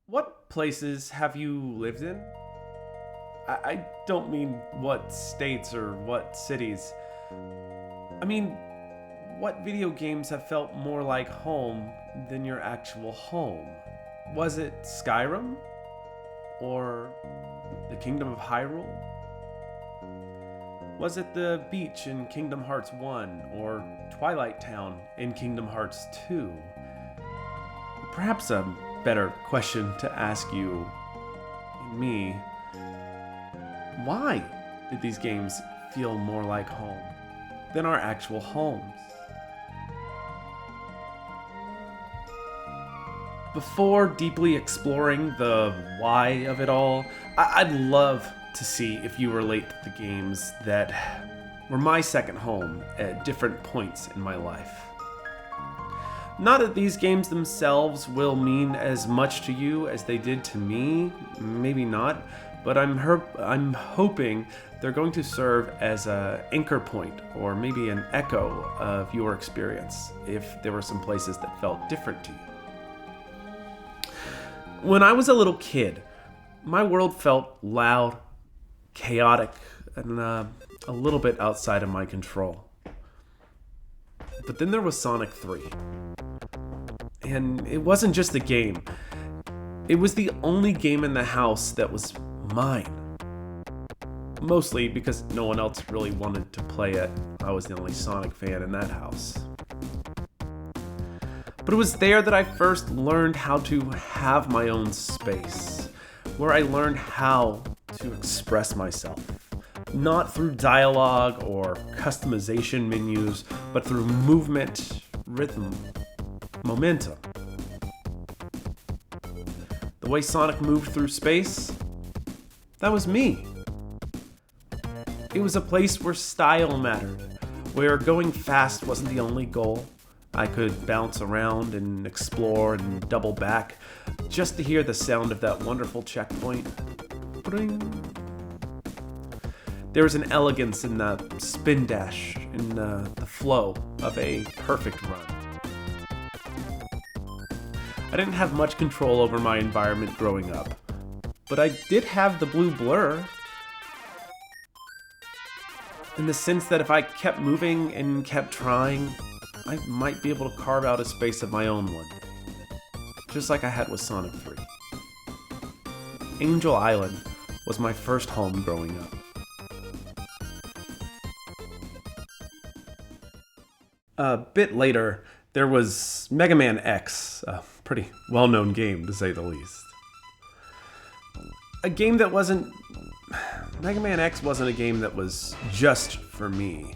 What places have you lived in? I don't mean what states or what cities. I mean, what video games have felt more like home than your actual home? Was it Skyrim? Or the Kingdom of Hyrule? Was it the beach in Kingdom Hearts 1 or Twilight Town in Kingdom Hearts 2? Perhaps a better question to ask you and me. Why did these games feel more like home than our actual homes? Before deeply exploring the why of it all, I'd love to see if you relate to the games that were my second home at different points in my life. Not that these games themselves will mean as much to you as they did to me, maybe not, but I'm hoping they're going to serve as an anchor point or maybe an echo of your experience if there were some places that felt different to you. When I was a little kid, my world felt loud, chaotic, and a little bit outside of my control. But then there was Sonic 3. And it wasn't just a game. It was the only game in the house that was mine. Mostly because no one else really wanted to play it. I was the only Sonic fan in that house. But it was there that I first learned how to have my own space, where I learned how to express myself. Not through dialogue or customization menus, but through movement, rhythm, momentum. The way Sonic moved through space, that was me. It was a place where style mattered, where going fast wasn't the only goal. I could bounce around and explore and double back just to hear the sound of that wonderful checkpoint. Bring. There was an elegance in the spin dash, in the flow of a perfect run. I didn't have much control over my environment growing up, but I did have the blue blur. In the sense that if I kept moving and kept trying, I might be able to carve out a space of my own one. Just like I had with Sonic 3. Angel Island was my first home growing up. A bit later, there was Mega Man X, a pretty well-known game to say the least. Mega Man X wasn't a game that was just for me,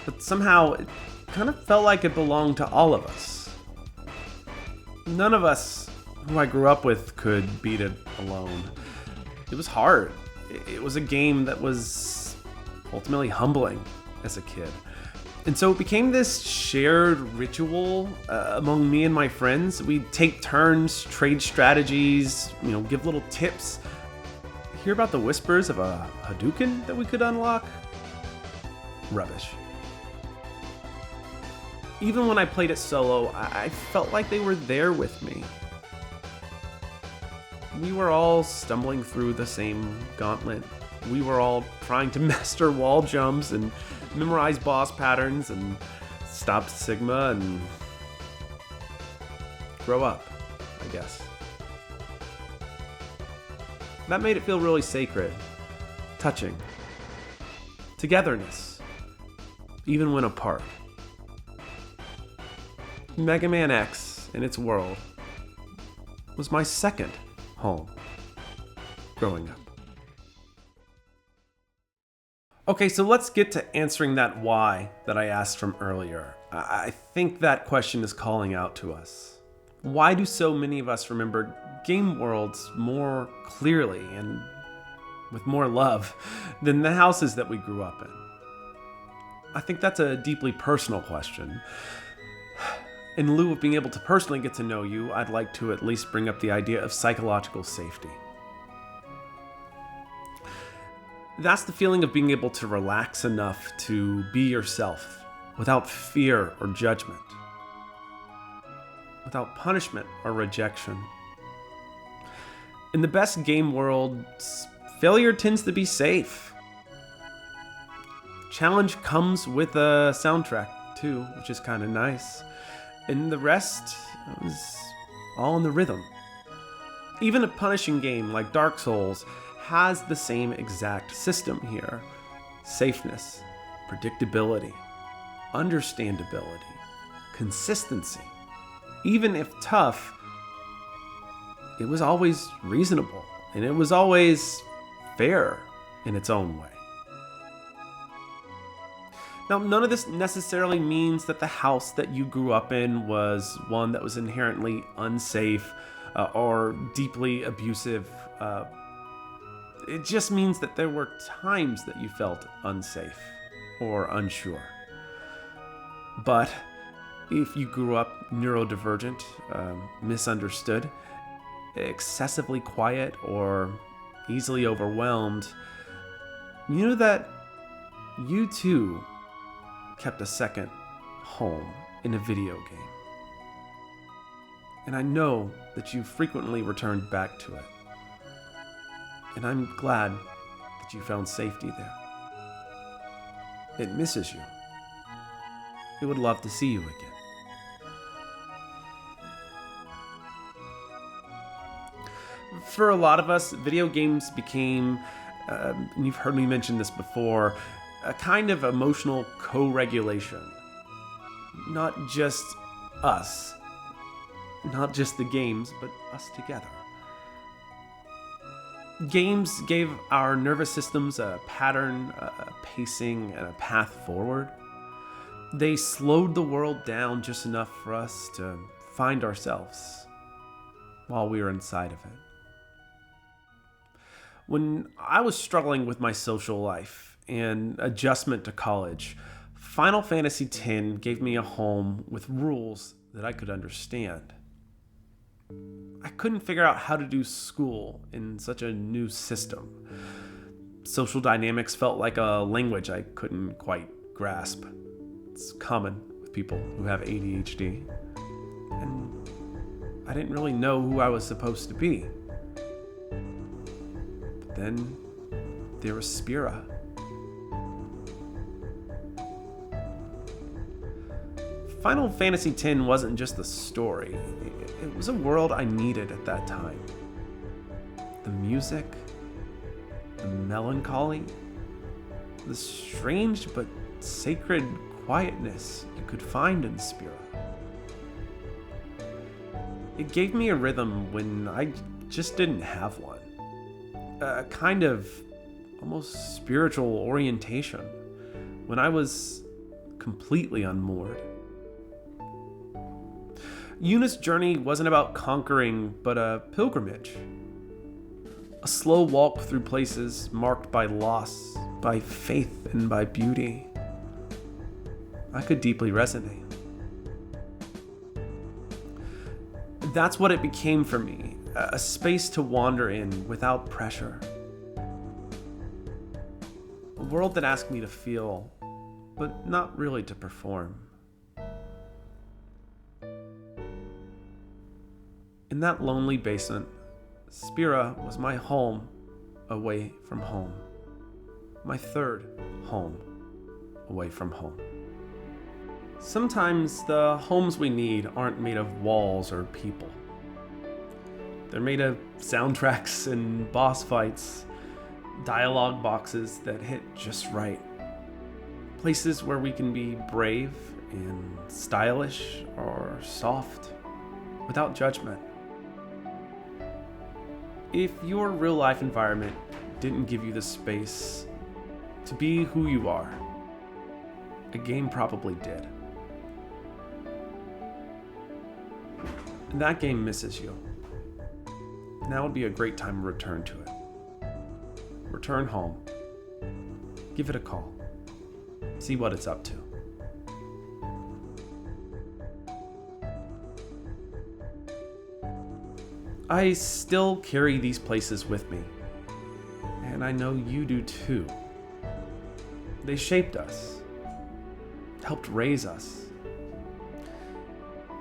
but somehow it kind of felt like it belonged to all of us. None of us who I grew up with could beat it alone. It was hard. It was a game that was ultimately humbling as a kid. And so it became this shared ritual among me and my friends. We'd take turns, trade strategies, give little tips, hear about the whispers of a Hadouken that we could unlock. Rubbish. Even when I played it solo, I felt like they were there with me. We were all stumbling through the same gauntlet. We were all trying to master wall jumps and memorize boss patterns and stop Sigma and grow up, I guess. That made it feel really sacred, touching. Togetherness, even when apart. Mega Man X and its world was my second home growing up. Okay, so let's get to answering that why that I asked from earlier. I think that question is calling out to us. Why do so many of us remember game worlds more clearly and with more love than the houses that we grew up in? I think that's a deeply personal question. In lieu of being able to personally get to know you, I'd like to at least bring up the idea of psychological safety. That's the feeling of being able to relax enough to be yourself without fear or judgment, without punishment or rejection. In the best game worlds, failure tends to be safe. Challenge comes with a soundtrack too, which is kind of nice. And the rest is all in the rhythm. Even a punishing game like Dark Souls has the same exact system here. Safeness, predictability, understandability, consistency. Even if tough, it was always reasonable, and it was always fair in its own way. Now, none of this necessarily means that the house that you grew up in was one that was inherently unsafe or deeply abusive. It just means that there were times that you felt unsafe or unsure. But if you grew up neurodivergent, misunderstood, excessively quiet, or easily overwhelmed, you knew that you too kept a second home in a video game. And I know that you frequently returned back to it. And I'm glad that you found safety there. It misses you. It would love to see you again. For a lot of us, video games became, and you've heard me mention this before, a kind of emotional co-regulation. Not just us, not just the games, but us together. Games gave our nervous systems a pattern, a pacing, and a path forward. They slowed the world down just enough for us to find ourselves while we were inside of it. When I was struggling with my social life and adjustment to college, Final Fantasy X gave me a home with rules that I could understand. I couldn't figure out how to do school in such a new system. Social dynamics felt like a language I couldn't quite grasp. It's common with people who have ADHD. And I didn't really know who I was supposed to be. But then there was Spira. Final Fantasy X wasn't just the story. It was a world I needed at that time. The music, the melancholy, the strange but sacred quietness you could find in Spira. It gave me a rhythm when I just didn't have one. A kind of almost spiritual orientation when I was completely unmoored. Yuna's journey wasn't about conquering, but a pilgrimage. A slow walk through places marked by loss, by faith, and by beauty. I could deeply resonate. That's what it became for me, a space to wander in without pressure. A world that asked me to feel, but not really to perform. In that lonely basement, Spira was my home away from home. My third home away from home. Sometimes the homes we need aren't made of walls or people. They're made of soundtracks and boss fights, dialogue boxes that hit just right. Places where we can be brave and stylish or soft, without judgment. If your real life environment didn't give you the space to be who you are, a game probably did. And that game misses you. Now would be a great time to return to it. Return home. Give it a call. See what it's up to. I still carry these places with me, and I know you do too. They shaped us, helped raise us.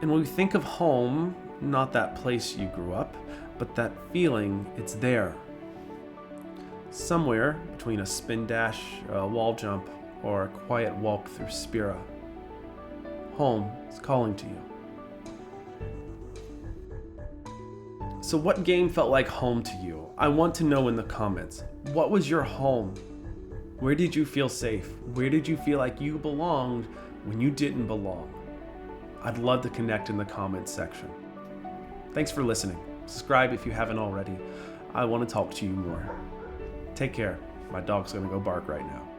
And when we think of home, not that place you grew up, but that feeling, it's there. Somewhere between a spin dash, a wall jump, or a quiet walk through Spira, home is calling to you. So what game felt like home to you? I want to know in the comments. What was your home? Where did you feel safe? Where did you feel like you belonged when you didn't belong? I'd love to connect in the comments section. Thanks for listening. Subscribe if you haven't already. I want to talk to you more. Take care. My dog's gonna go bark right now.